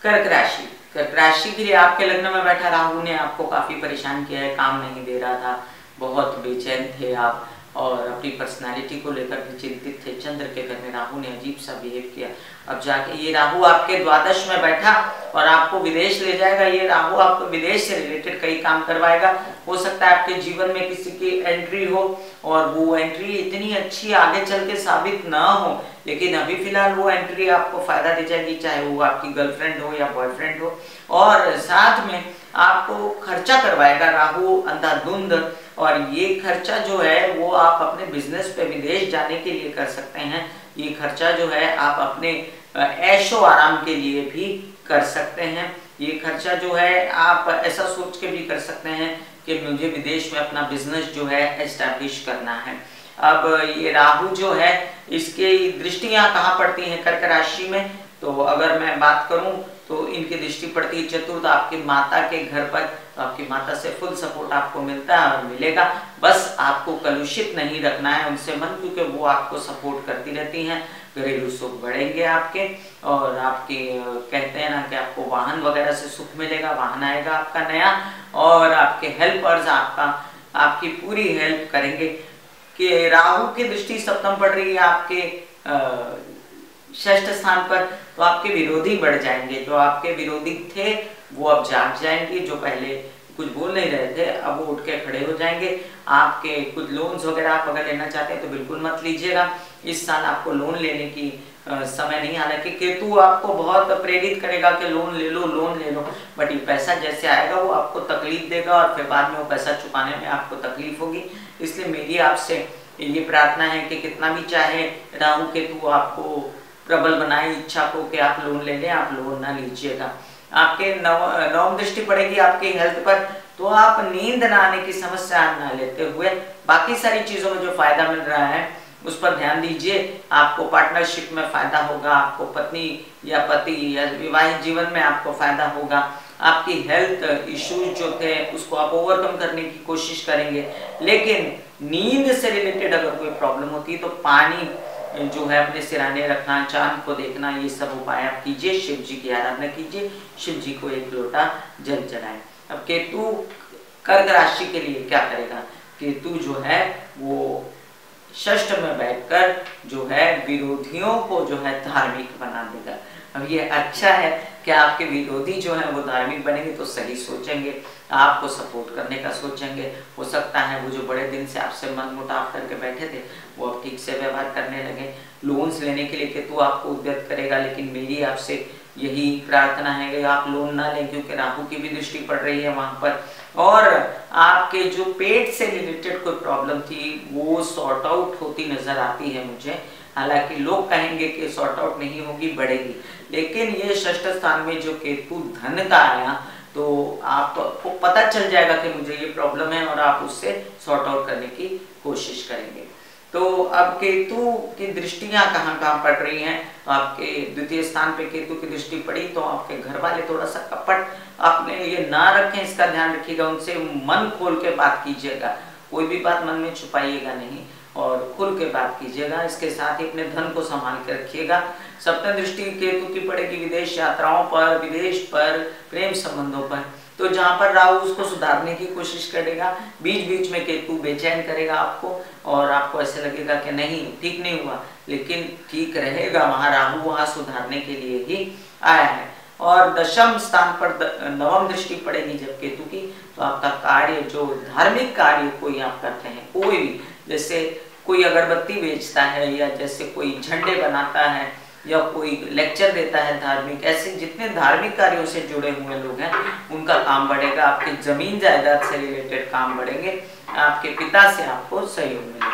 कर्क राशि। कर्क राशि के लिए आपके लग्न में बैठा राहु ने आपको काफी परेशान किया है, काम नहीं दे रहा था, बहुत बेचैन थे आप और अपनी पर्सनालिटी को लेकर भी चिंतित थे। चंद्र के घर में राहु ने अजीब सा बिहेव किया। अब जाके ये राहु आपके द्वादश में बैठा और आपको विदेश ले जाएगा। ये राहु आपको विदेश से रिलेटेड कई काम करवाएगा। हो सकता है आपके जीवन में किसी की एंट्री हो और वो एंट्री इतनी अच्छी आगे चल के साबित ना हो, लेकिन अभी फिलहाल वो एंट्री आपको फायदा दे जाएगी, चाहे वो आपकी गर्लफ्रेंड हो या बॉयफ्रेंड हो। और साथ में आपको खर्चा करवाएगा राहु अंधाधुंध, और ये खर्चा जो है वो आप अपने बिजनेस पे विदेश जाने के लिए कर सकते हैं। ये खर्चा जो है आप अपने ऐशो आराम के लिए भी कर सकते हैं। ये खर्चा जो है आप ऐसा सोच के भी कर सकते हैं कि मुझे विदेश में अपना बिजनेस जो है एस्टैब्लिश करना है। अब ये राहु जो है इसकी दृष्टियां कहाँ पड़ती हैं कर्क राशि में, तो अगर मैं बात करूं तो इनकी दृष्टि पड़ती है चतुर्थ आपकी माता के घर पर। तो आपकी माता से फुल सपोर्ट आपको मिलता है और मिलेगा। बस आपको कलुषित नहीं रखना है उनसे मन, क्योंकि वो आपको सपोर्ट करती रहती हैं। घरेलू सुख बढ़ेंगे आपके, और आपके कहते हैं ना कि आपको वाहन वगैरह से सुख मिलेगा, वाहन आएगा आपका नया, और आपके हेल्पर्स आपकी पूरी हेल्प करेंगे। कि राहु की दृष्टि सप्तम पड़ रही है आपके षष्ठ स्थान पर, तो आपके विरोधी बढ़ जाएंगे। जो आपके विरोधी थे वो अब जाग जाएंगे, जो पहले कुछ बोल नहीं रहे थे अब वो उठ के खड़े हो जाएंगे। आपके कुछ लोन्स वगैरह आप अगर लेना चाहते हैं तो बिल्कुल मत लीजिएगा। इस साल आपको लोन लेने की समय नहीं, हालांकि केतु आपको बहुत प्रेरित करेगा कि लोन ले लो लोन ले लो, बट ये पैसा जैसे आएगा वो आपको तकलीफ देगा और फिर बाद में वो पैसा चुकाने में आपको तकलीफ होगी। इसलिए मेरी आपसे ये प्रार्थना है कि कितना भी चाहे राहु केतु आपको प्रबल बनाए इच्छा को कि आप लोन ले लें, आप लोन ना लीजिएगा। आपके नवम दृष्टि पड़ेगी आपकी हेल्थ पर, तो आप नींद ना आने की समस्या ना लेते हुए बाकी सारी चीजों में जो फायदा मिल रहा है उस पर ध्यान दीजिए। आपको पार्टनरशिप में फायदा होगा, आपको पत्नी या पति या विवाहित जीवन में आपको फायदा होगा। आपकी हेल्थ इश्यूज जो थे उसको आप ओवरकम करने की कोशिश करेंगे। लेकिन नींद से रिलेटेड अगर कोई प्रॉब्लम होती है तो पानी जो है अपने सिराने रखना, चांद को देखना, ये सब उपाय आप कीजिए। शिव जी की आराधना कीजिए, शिव जी को एक लोटा जल चढ़ाएं। अब केतु कर्क राशि के लिए क्या करेगा, केतु जो है वो षष्ठ में बैठकर जो है विरोधियों को जो है धार्मिक बना देगा। अब ये अच्छा है कि आपके विरोधी जो है वो धार्मिक बनेंगे तो सही सोचेंगे, आपको सपोर्ट करने का सोचेंगे। हो सकता है वो जो बड़े दिन से आपसे मनमुटाव करके बैठे थे वो अब ठीक से व्यवहार करने लगे। लोन्स लेने के लिए केतु आपको उद्यत करेगा, लेकिन मेरी आपसे यही प्रार्थना है कि आप लोन ना लें, क्योंकि राहु की भी दृष्टि पड़ रही है वहां पर। और आपके जो पेट से रिलेटेड कोई प्रॉब्लम थी वो सॉर्ट आउट होती नजर आती है मुझे। हालांकि लोग कहेंगे कि सॉर्ट आउट नहीं होगी, बढ़ेगी, लेकिन ये षष्ठ स्थान में जो केतु धन का आया तो आपको पता चल जाएगा कि मुझे ये प्रॉब्लम है और आप उससे सॉर्ट आउट करने की कोशिश करेंगे। तो अब केतु की दृष्टियां कहाँ कहाँ पड़ रही हैं, तो आपके द्वितीय स्थान पे केतु की दृष्टि पड़ी तो आपके घर वाले थोड़ा सा कपट अपने लिए ना रखें, इसका ध्यान रखिएगा। उनसे मन खोल के बात कीजिएगा, कोई भी बात मन में छुपाइएगा नहीं और खुल के बात कीजिएगा। इसके साथ ही अपने धन को संभाल के रखिएगा। सप्तम दृष्टि केतु की पड़ेगी विदेश यात्राओं पर, विदेश पर, प्रेम संबंधों पर। तो जहां पर राहु उसको सुधारने की कोशिश करेगा, बीच बीच में केतु बेचैन करेगा आपको और आपको ऐसे लगेगा कि नहीं ठीक नहीं हुआ, लेकिन ठीक रहेगा। वहां राहु वहां सुधारने के लिए ही आया है। और दशम स्थान पर नवम दृष्टि पड़ेगी जब केतु की, तो आपका कार्य जो धार्मिक कार्य कोई आप करते हैं, कोई भी, जैसे कोई अगरबत्ती बेचता है या जैसे कोई झंडे बनाता है या कोई लेक्चर देता है धार्मिक, ऐसे जितने धार्मिक कार्यों से जुड़े हुए लोग हैं उनका काम बढ़ेगा। आपकी जमीन जायदाद से रिलेटेड काम बढ़ेंगे, आपके पिता से आपको सहयोग मिलेगा।